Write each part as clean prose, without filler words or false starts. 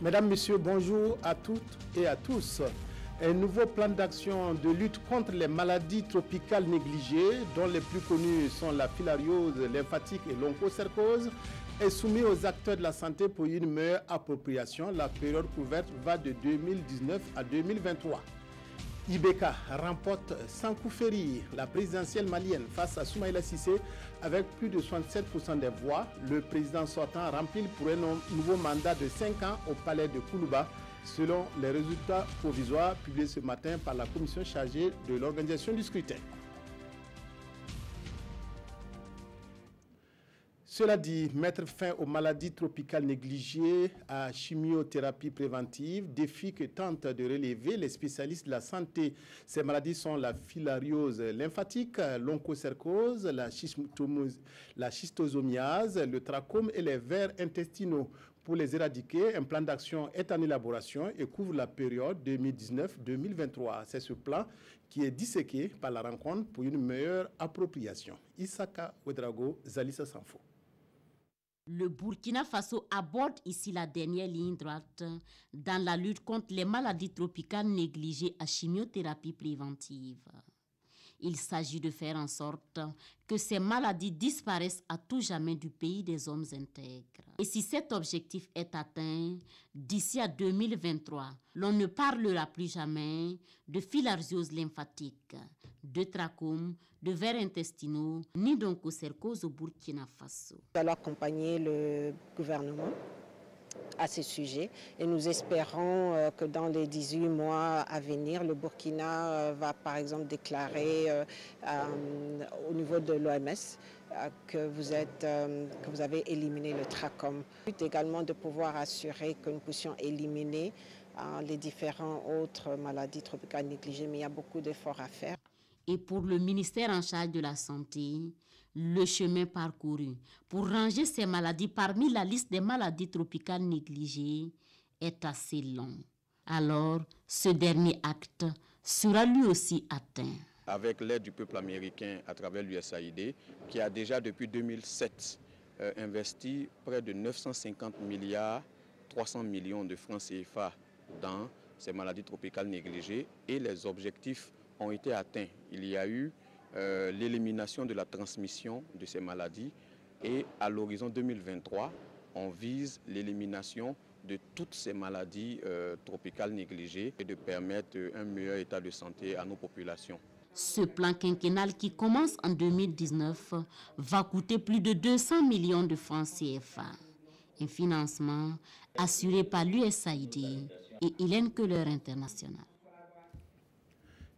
Mesdames, Messieurs, bonjour à toutes et à tous. Un nouveau plan d'action de lutte contre les maladies tropicales négligées, dont les plus connues sont la filariose lymphatique et l'onchocercose, est soumis aux acteurs de la santé pour une meilleure appropriation. La période couverte va de 2019 à 2023. Ibeka remporte sans coup férir la présidentielle malienne face à Soumaïla Cissé avec plus de 67% des voix. Le président sortant remplit pour un nouveau mandat de 5 ans au palais de Koulouba, selon les résultats provisoires publiés ce matin par la commission chargée de l'organisation du scrutin. Cela dit, mettre fin aux maladies tropicales négligées à chimiothérapie préventive, défi que tentent de relever les spécialistes de la santé. Ces maladies sont la filariose lymphatique, l'onchocercose, la schistosomiase, le trachome et les vers intestinaux. Pour les éradiquer, un plan d'action est en élaboration et couvre la période 2019-2023. C'est ce plan qui est disséqué par la rencontre pour une meilleure appropriation. Isaka Ouedraogo, Zalissa Sanfo. Le Burkina Faso aborde ici la dernière ligne droite dans la lutte contre les maladies tropicales négligées à chimiothérapie préventive. Il s'agit de faire en sorte que ces maladies disparaissent à tout jamais du pays des hommes intègres. Et si cet objectif est atteint, d'ici à 2023, l'on ne parlera plus jamais de filariose lymphatique, de trachome, de vers intestinaux, ni d'onchocercose au Burkina Faso. Nous allons accompagner le gouvernement à ce sujet et nous espérons que dans les 18 mois à venir, le Burkina va par exemple déclarer au niveau de l'OMS que vous avez éliminé le trachome. Le but également de pouvoir assurer que nous puissions éliminer les différentes autres maladies tropicales négligées, mais il y a beaucoup d'efforts à faire. Et pour le ministère en charge de la Santé, le chemin parcouru pour ranger ces maladies parmi la liste des maladies tropicales négligées est assez long. Alors, ce dernier acte sera lui aussi atteint. Avec l'aide du peuple américain à travers l'USAID, qui a déjà depuis 2007 investi près de 950 milliards 300 millions de francs CFA dans ces maladies tropicales négligées et les objectifs ont été atteints. Il y a eu l'élimination de la transmission de ces maladies et à l'horizon 2023, on vise l'élimination de toutes ces maladies tropicales négligées et de permettre un meilleur état de santé à nos populations. Ce plan quinquennal qui commence en 2019 va coûter plus de 200 millions de francs CFA. Un financement assuré par l'USAID et Hélène Keller International.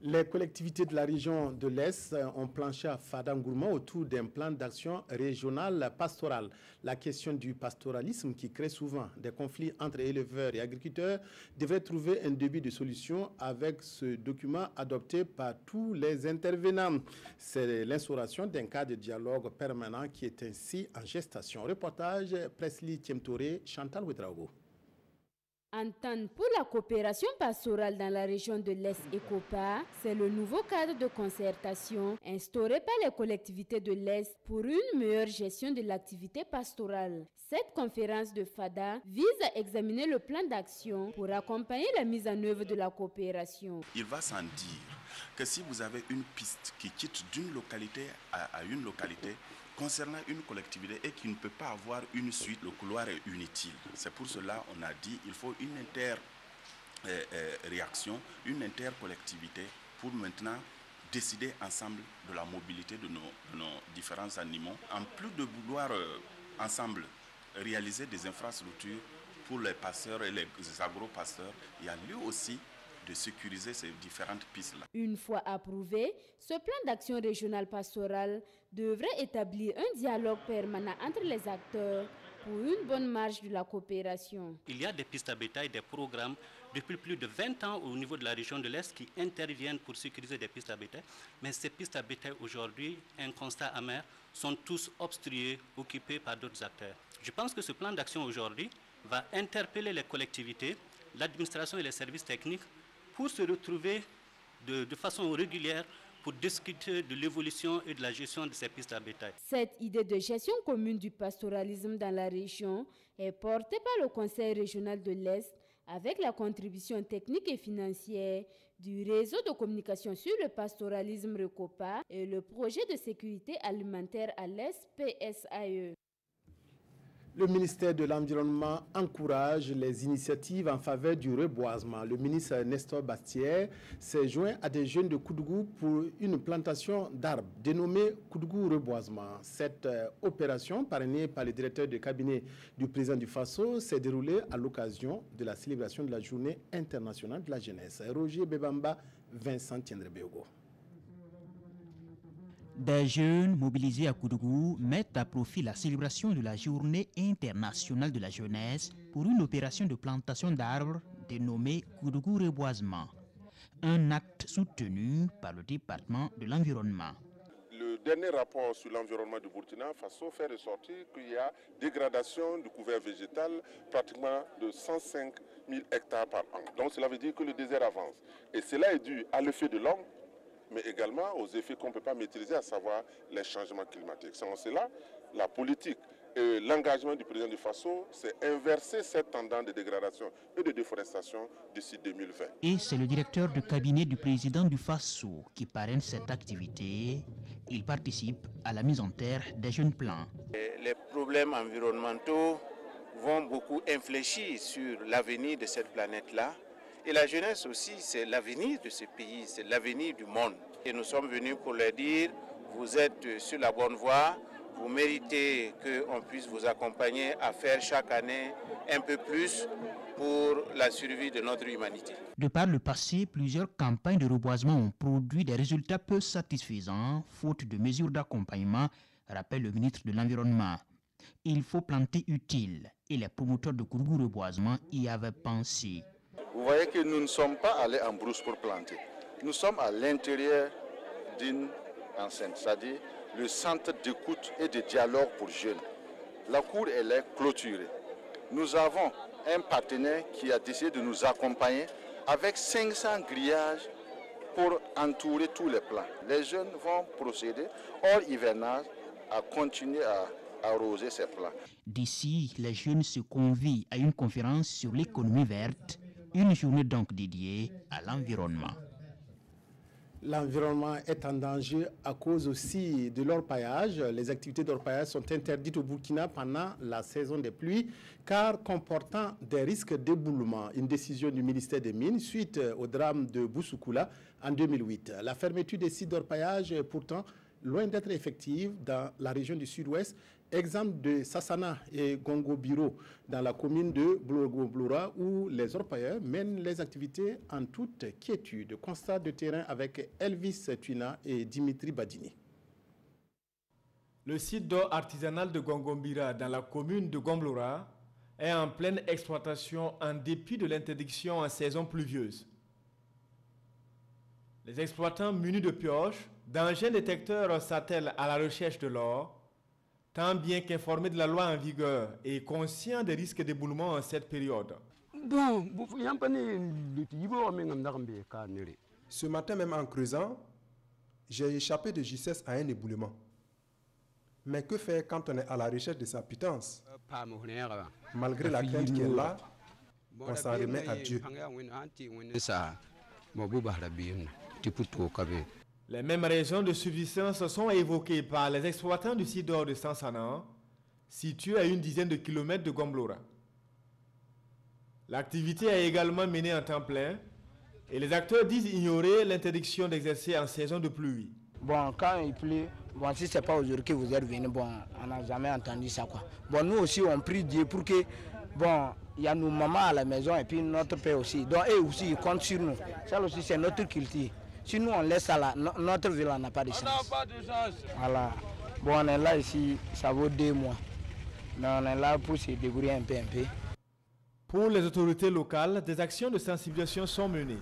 Les collectivités de la région de l'Est ont planché à Fadangourma autour d'un plan d'action régional pastoral. La question du pastoralisme, qui crée souvent des conflits entre éleveurs et agriculteurs, devrait trouver un début de solution avec ce document adopté par tous les intervenants. C'est l'instauration d'un cadre de dialogue permanent qui est ainsi en gestation. Reportage Presley Tiemtoré, Chantal Ouedraogo. Entente pour la coopération pastorale dans la région de l'Est ECOPA, c'est le nouveau cadre de concertation instauré par les collectivités de l'Est pour une meilleure gestion de l'activité pastorale. Cette conférence de FADA vise à examiner le plan d'action pour accompagner la mise en œuvre de la coopération. Il va sans dire que si vous avez une piste qui quitte d'une localité à une localité, concernant une collectivité et qui ne peut pas avoir une suite, le couloir est inutile. C'est pour cela qu'on a dit qu'il faut une réaction, une intercollectivité pour maintenant décider ensemble de la mobilité de nos différents animaux. En plus de vouloir ensemble réaliser des infrastructures pour les pasteurs et les agro-pasteurs, il y a lieu aussi de sécuriser ces différentes pistes-là. Une fois approuvé, ce plan d'action régional pastoral devrait établir un dialogue permanent entre les acteurs pour une bonne marche de la coopération. Il y a des pistes à bétail, des programmes depuis plus de 20 ans au niveau de la région de l'Est qui interviennent pour sécuriser des pistes à bétail. Mais ces pistes à bétail aujourd'hui, un constat amer, sont tous obstrués, occupés par d'autres acteurs. Je pense que ce plan d'action aujourd'hui va interpeller les collectivités, l'administration et les services techniques pour se retrouver de façon régulière pour discuter de l'évolution et de la gestion de ces pistes à bétail. Cette idée de gestion commune du pastoralisme dans la région est portée par le Conseil régional de l'Est avec la contribution technique et financière du réseau de communication sur le pastoralisme RECOPA et le projet de sécurité alimentaire à l'Est PSAE. Le ministère de l'Environnement encourage les initiatives en faveur du reboisement. Le ministre Nestor Bastier s'est joint à des jeunes de Koudougou pour une plantation d'arbres dénommée Koudougou Reboisement. Cette opération, parrainée par le directeur de cabinet du président du Faso, s'est déroulée à l'occasion de la célébration de la Journée internationale de la jeunesse. Roger Bebamba, Vincent Tiendrebeogo. Des jeunes mobilisés à Koudougou mettent à profit la célébration de la Journée internationale de la jeunesse pour une opération de plantation d'arbres dénommée Koudougou Reboisement, un acte soutenu par le département de l'environnement. Le dernier rapport sur l'environnement du Burkina Faso fait ressortir qu'il y a dégradation du couvert végétal pratiquement de 105 000 hectares par an. Donc cela veut dire que le désert avance. Et cela est dû à l'effet de l'homme, mais également aux effets qu'on ne peut pas maîtriser, à savoir les changements climatiques. Sans cela, la politique et l'engagement du président du Faso, c'est inverser cette tendance de dégradation et de déforestation d'ici 2020. Et c'est le directeur de cabinet du président du Faso qui parraine cette activité. Il participe à la mise en terre des jeunes plants. Les problèmes environnementaux vont beaucoup infléchir sur l'avenir de cette planète-là. Et la jeunesse aussi, c'est l'avenir de ce pays, c'est l'avenir du monde. Et nous sommes venus pour leur dire, vous êtes sur la bonne voie, vous méritez qu'on puisse vous accompagner à faire chaque année un peu plus pour la survie de notre humanité. De par le passé, plusieurs campagnes de reboisement ont produit des résultats peu satisfaisants, faute de mesures d'accompagnement, rappelle le ministre de l'Environnement. Il faut planter utile et les promoteurs de Koudougou Reboisement y avaient pensé. Vous voyez que nous ne sommes pas allés en brousse pour planter. Nous sommes à l'intérieur d'une enceinte, c'est-à-dire le centre d'écoute et de dialogue pour jeunes. La cour, elle est clôturée. Nous avons un partenaire qui a décidé de nous accompagner avec 500 grillages pour entourer tous les plants. Les jeunes vont procéder hors hivernage à continuer à arroser ces plants. D'ici, les jeunes se convient à une conférence sur l'économie verte. Une journée donc dédiée à l'environnement. L'environnement est en danger à cause aussi de l'orpaillage. Les activités d'orpaillage sont interdites au Burkina pendant la saison des pluies, car comportant des risques d'éboulement. Une décision du ministère des Mines suite au drame de Boussoukoula en 2008. La fermeture des sites d'orpaillage est pourtant loin d'être effective dans la région du sud-ouest. Exemple de Sassana et Gongobiro dans la commune de Bloura où les orpailleurs mènent les activités en toute quiétude. Constat de terrain avec Elvis Tuina et Dimitri Badini. Le site d'or artisanal de Gongombira dans la commune de Gomblora est en pleine exploitation en dépit de l'interdiction en saison pluvieuse. Les exploitants munis de pioches, d'engins détecteurs s'attellent à la recherche de l'or, tant bien qu'informés de la loi en vigueur et conscients des risques d'éboulement en cette période. Ce matin même en creusant, j'ai échappé de justesse à un éboulement. Mais que faire quand on est à la recherche de sa pitance? Malgré la crainte qui est là, on s'en remet à Dieu. Les mêmes raisons de subsistance sont évoquées par les exploitants du site d'or de Sansana, situé à une dizaine de kilomètres de Gomblora. L'activité est également menée en temps plein et les acteurs disent ignorer l'interdiction d'exercer en saison de pluie. Bon, quand il pleut, bon, si ce n'est pas aujourd'hui que vous êtes venus, bon, on n'a jamais entendu ça, quoi. Bon, nous aussi, on prie Dieu pour que, bon, il y a nos mamans à la maison et puis notre père aussi. Donc, eux aussi, ils comptent sur nous. Ça aussi, c'est notre culture. Si nous, on laisse ça là, notre ville n'a pas de chance. On n'a pas de chance. Voilà. Bon, on est là ici, ça vaut 2 mois. Mais on est là pour se débrouiller un peu. Pour les autorités locales, des actions de sensibilisation sont menées.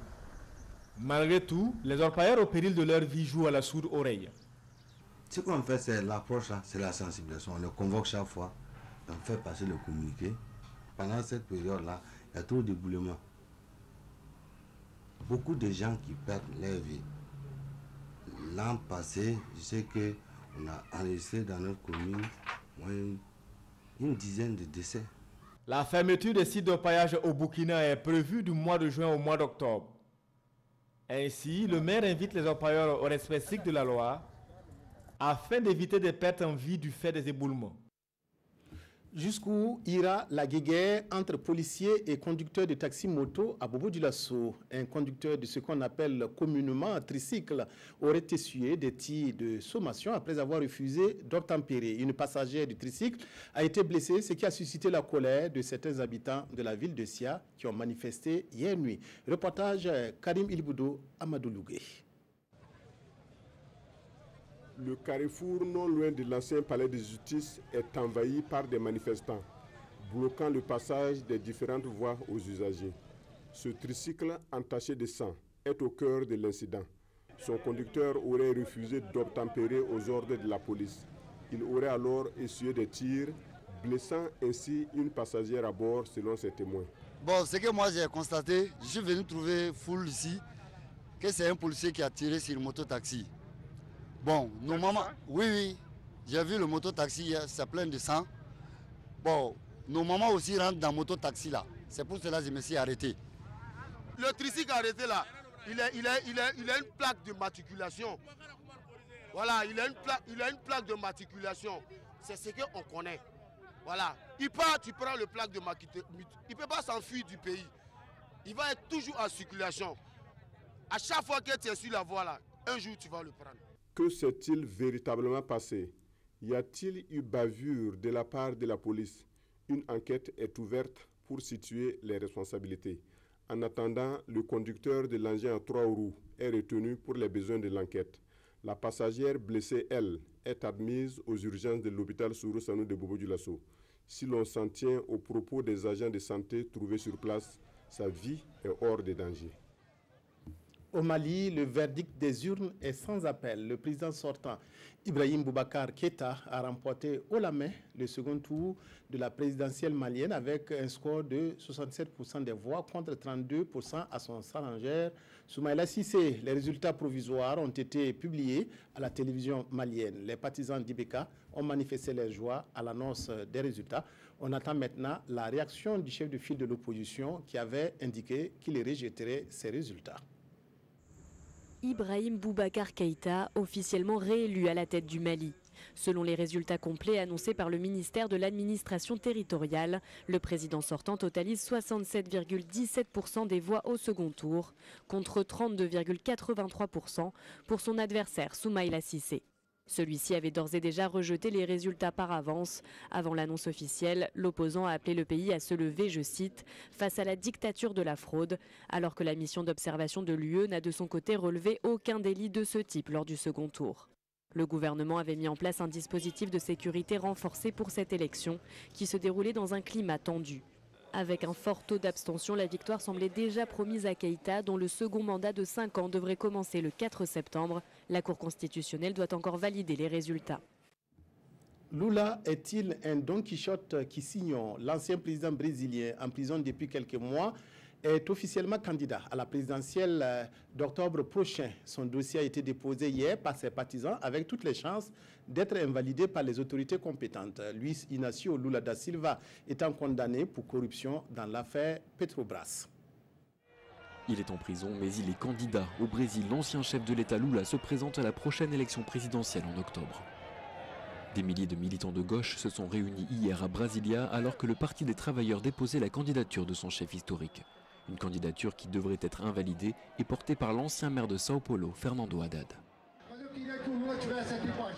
Malgré tout, les orpailleurs au péril de leur vie jouent à la sourde oreille. Ce qu'on fait, c'est l'approche, c'est la sensibilisation. On le convoque chaque fois, on fait passer le communiqué. Pendant cette période-là, il y a trop d'éboulements. Beaucoup de gens qui perdent leur vie. L'an passé, je sais qu'on a enregistré dans notre commune une dizaine de décès. La fermeture des sites d'orpaillage au Burkina est prévue du mois de juin au mois d'octobre. Ainsi, le maire invite les orpailleurs au respect strict de la loi afin d'éviter des pertes en vie du fait des éboulements. Jusqu'où ira la guéguerre entre policiers et conducteurs de taxi-moto à Bobo-Dioulasso? Un conducteur de ce qu'on appelle communément un tricycle aurait essuyé des tirs de sommation après avoir refusé d'obtempérer. Une passagère du tricycle a été blessée, ce qui a suscité la colère de certains habitants de la ville de Sia qui ont manifesté hier nuit. Reportage Karim Ilboudo, Amadou Lougué. Le carrefour non loin de l'ancien palais de justice est envahi par des manifestants, bloquant le passage des différentes voies aux usagers. Ce tricycle entaché de sang est au cœur de l'incident. Son conducteur aurait refusé d'obtempérer aux ordres de la police. Il aurait alors essuyé des tirs, blessant ainsi une passagère à bord selon ses témoins. Bon, ce que moi j'ai constaté, je suis venu trouver foule ici, que c'est un policier qui a tiré sur le mototaxi. Bon, nos mamans, oui, j'ai vu le mototaxi, c'est plein de sang. Bon, nos mamans aussi rentrent dans le mototaxi là. C'est pour cela que je me suis arrêté. Le tricycle arrêté là, il a une plaque de matriculation. Voilà, il a une plaque de matriculation. C'est ce qu'on connaît. Voilà. Il part, tu prends le plaque de matriculation. Il ne peut pas s'enfuir du pays. Il va être toujours en circulation. À chaque fois que tu es sur la voie là, un jour tu vas le prendre. Que s'est-il véritablement passé? Y a-t-il eu bavure de la part de la police? Une enquête est ouverte pour situer les responsabilités. En attendant, le conducteur de l'engin à 3 roues est retenu pour les besoins de l'enquête. La passagère blessée, elle, est admise aux urgences de l'hôpital Sourou Sanou de Bobo-Dioulasso. Si l'on s'en tient aux propos des agents de santé trouvés sur place, sa vie est hors de danger. Au Mali, le verdict des urnes est sans appel. Le président sortant, Ibrahim Boubacar Keïta, a remporté haut la main le second tour de la présidentielle malienne avec un score de 67% des voix contre 32% à son challenger Soumaïla Cissé. Les résultats provisoires ont été publiés à la télévision malienne. Les partisans d'Ibeka ont manifesté leur joie à l'annonce des résultats. On attend maintenant la réaction du chef de file de l'opposition qui avait indiqué qu'il rejetterait ces résultats. Ibrahim Boubacar Keïta, officiellement réélu à la tête du Mali. Selon les résultats complets annoncés par le ministère de l'administration territoriale, le président sortant totalise 67,17% des voix au second tour, contre 32,83% pour son adversaire Soumaïla Cissé. Celui-ci avait d'ores et déjà rejeté les résultats par avance. Avant l'annonce officielle, l'opposant a appelé le pays à se lever, je cite, face à la dictature de la fraude, alors que la mission d'observation de l'UE n'a de son côté relevé aucun délit de ce type lors du second tour. Le gouvernement avait mis en place un dispositif de sécurité renforcé pour cette élection, qui se déroulait dans un climat tendu. Avec un fort taux d'abstention, la victoire semblait déjà promise à Keïta, dont le second mandat de 5 ans devrait commencer le 4 septembre. La Cour constitutionnelle doit encore valider les résultats. Lula est-il un Don Quichotte qui signe? L'ancien président brésilien, en prison depuis quelques mois, est officiellement candidat à la présidentielle d'octobre prochain. Son dossier a été déposé hier par ses partisans avec toutes les chances d'être invalidé par les autorités compétentes. Luis Inácio Lula da Silva étant condamné pour corruption dans l'affaire Petrobras. Il est en prison, mais il est candidat. Au Brésil, l'ancien chef de l'État Lula se présente à la prochaine élection présidentielle en octobre. Des milliers de militants de gauche se sont réunis hier à Brasilia alors que le Parti des travailleurs déposait la candidature de son chef historique. Une candidature qui devrait être invalidée et portée par l'ancien maire de Sao Paulo, Fernando Haddad.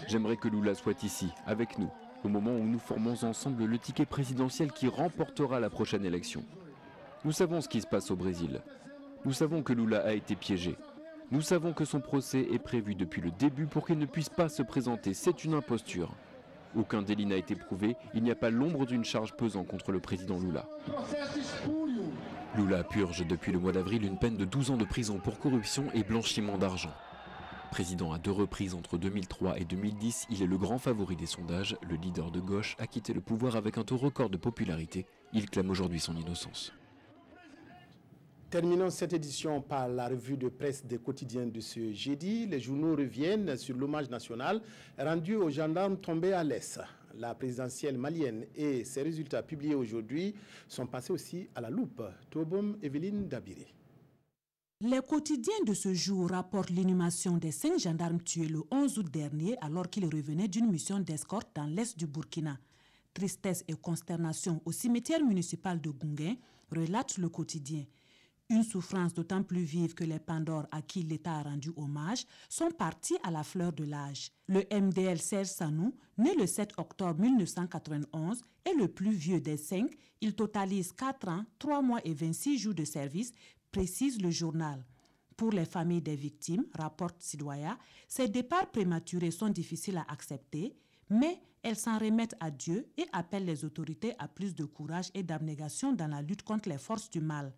J'aimerais que Lula soit ici, avec nous, au moment où nous formons ensemble le ticket présidentiel qui remportera la prochaine élection. Nous savons ce qui se passe au Brésil. Nous savons que Lula a été piégé. Nous savons que son procès est prévu depuis le début pour qu'il ne puisse pas se présenter. C'est une imposture. Aucun délit n'a été prouvé. Il n'y a pas l'ombre d'une charge pesant contre le président Lula. Lula purge depuis le mois d'avril une peine de 12 ans de prison pour corruption et blanchiment d'argent. Président à 2 reprises entre 2003 et 2010, il est le grand favori des sondages. Le leader de gauche a quitté le pouvoir avec un taux record de popularité. Il clame aujourd'hui son innocence. Terminons cette édition par la revue de presse des quotidiens de ce jeudi. Les journaux reviennent sur l'hommage national rendu aux gendarmes tombés à l'Est. la présidentielle malienne et ses résultats publiés aujourd'hui sont passés aussi à la loupe. Tobom Evelyne Dabiri. Les quotidiens de ce jour rapportent l'inhumation des 5 gendarmes tués le 11 août dernier alors qu'ils revenaient d'une mission d'escorte dans l'est du Burkina. Tristesse et consternation au cimetière municipal de Gounguin, relate le quotidien. Une souffrance d'autant plus vive que les Pandores à qui l'État a rendu hommage sont partis à la fleur de l'âge. Le MDL Serge Sanou, né le 7 octobre 1991, est le plus vieux des 5. Il totalise 4 ans, 3 mois et 26 jours de service, précise le journal. Pour les familles des victimes, rapporte Sidoya, ces départs prématurés sont difficiles à accepter, mais elles s'en remettent à Dieu et appellent les autorités à plus de courage et d'abnégation dans la lutte contre les forces du mal.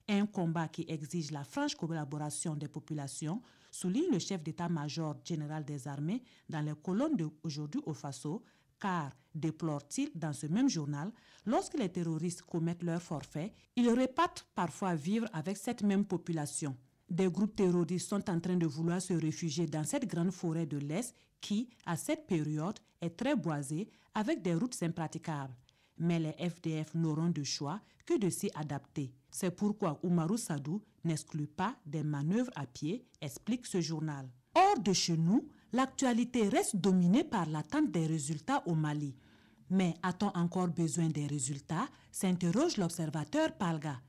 Un combat qui exige la franche collaboration des populations, souligne le chef d'état-major général des armées dans les colonnes d'aujourd'hui au Faso, car, déplore-t-il dans ce même journal, lorsque les terroristes commettent leur forfait, ils repartent parfois vivre avec cette même population. Des groupes terroristes sont en train de vouloir se réfugier dans cette grande forêt de l'Est qui, à cette période, est très boisée avec des routes impraticables. Mais les FDF n'auront de choix que de s'y adapter. C'est pourquoi Oumarou Sadou n'exclut pas des manœuvres à pied, explique ce journal. Hors de chez nous, l'actualité reste dominée par l'attente des résultats au Mali. Mais a-t-on encore besoin des résultats, s'interroge l'observateur Palga.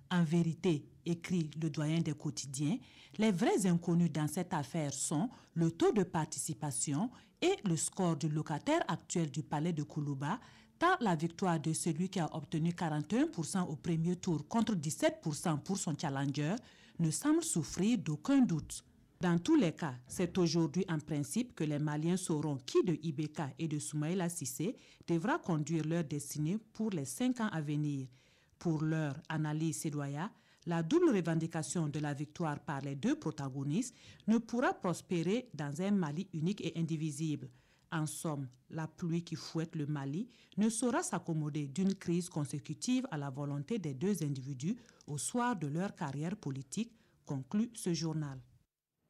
En vérité, écrit le doyen des quotidiens, les vrais inconnus dans cette affaire sont le taux de participation et le score du locataire actuel du palais de Koulouba, tant la victoire de celui qui a obtenu 41% au premier tour contre 17% pour son challenger ne semble souffrir d'aucun doute. Dans tous les cas, c'est aujourd'hui en principe que les Maliens sauront qui de Ibeka et de Soumaïla Cissé devra conduire leur destinée pour les 5 ans à venir. Pour leur analyse Sidoya, la double revendication de la victoire par les 2 protagonistes ne pourra prospérer dans un Mali unique et indivisible. En somme, la pluie qui fouette le Mali ne saura s'accommoder d'une crise consécutive à la volonté des 2 individus au soir de leur carrière politique, conclut ce journal.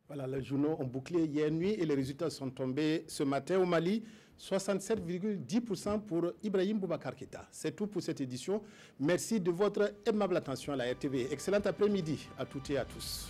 Voilà, les journaux ont bouclé hier nuit et les résultats sont tombés ce matin au Mali. 67,10% pour Ibrahim Boubacar Keïta. C'est tout pour cette édition. Merci de votre aimable attention à la RTV. Excellent après-midi à toutes et à tous.